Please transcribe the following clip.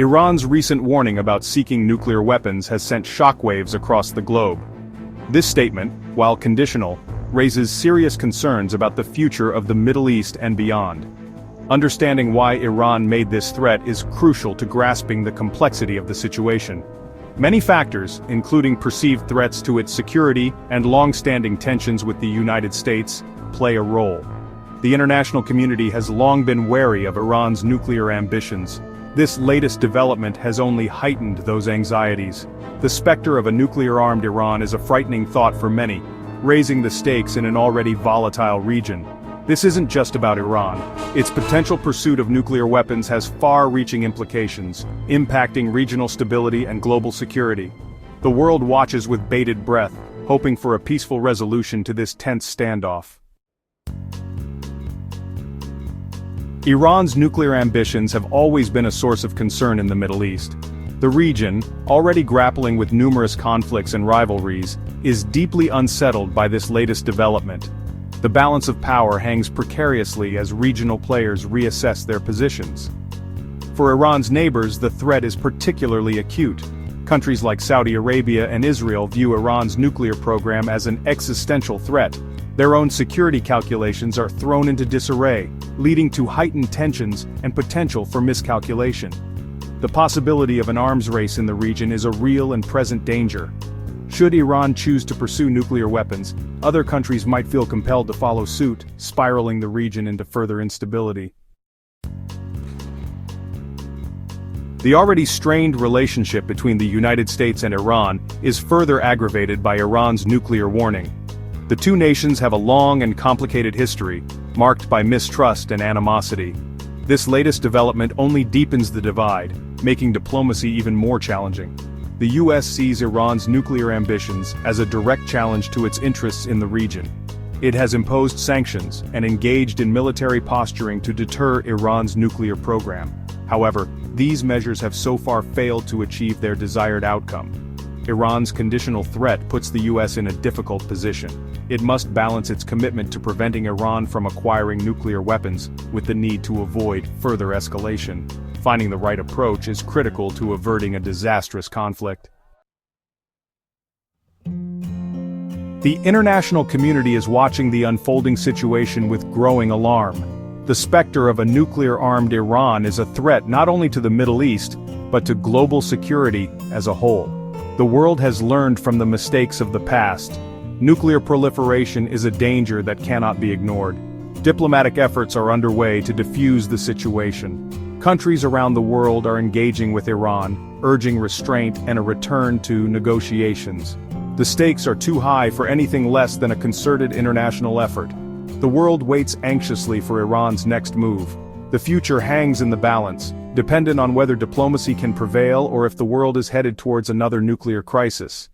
Iran's recent warning about seeking nuclear weapons has sent shockwaves across the globe. This statement, while conditional, raises serious concerns about the future of the Middle East and beyond. Understanding why Iran made this threat is crucial to grasping the complexity of the situation. Many factors, including perceived threats to its security and long-standing tensions with the United States, play a role. The international community has long been wary of Iran's nuclear ambitions. This latest development has only heightened those anxieties. The specter of a nuclear-armed Iran is a frightening thought for many, raising the stakes in an already volatile region. This isn't just about Iran. Its potential pursuit of nuclear weapons has far-reaching implications, impacting regional stability and global security. The world watches with bated breath, hoping for a peaceful resolution to this tense standoff. Iran's nuclear ambitions have always been a source of concern in the Middle East. The region, already grappling with numerous conflicts and rivalries, is deeply unsettled by this latest development. The balance of power hangs precariously as regional players reassess their positions. For Iran's neighbors, the threat is particularly acute. Countries like Saudi Arabia and Israel view Iran's nuclear program as an existential threat. Their own security calculations are thrown into disarray, leading to heightened tensions and potential for miscalculation. The possibility of an arms race in the region is a real and present danger. Should Iran choose to pursue nuclear weapons, other countries might feel compelled to follow suit, spiraling the region into further instability. The already strained relationship between the United States and Iran is further aggravated by Iran's nuclear warning. The two nations have a long and complicated history, marked by mistrust and animosity. This latest development only deepens the divide, making diplomacy even more challenging. The US sees Iran's nuclear ambitions as a direct challenge to its interests in the region. It has imposed sanctions and engaged in military posturing to deter Iran's nuclear program. However, these measures have so far failed to achieve their desired outcome. Iran's conditional threat puts the US in a difficult position. It must balance its commitment to preventing Iran from acquiring nuclear weapons with the need to avoid further escalation. Finding the right approach is critical to averting a disastrous conflict. The international community is watching the unfolding situation with growing alarm. The specter of a nuclear-armed Iran is a threat not only to the Middle East, but to global security as a whole. The world has learned from the mistakes of the past. Nuclear proliferation is a danger that cannot be ignored. Diplomatic efforts are underway to defuse the situation. Countries around the world are engaging with Iran, urging restraint and a return to negotiations. The stakes are too high for anything less than a concerted international effort. The world waits anxiously for Iran's next move. The future hangs in the balance, dependent on whether diplomacy can prevail or if the world is headed towards another nuclear crisis.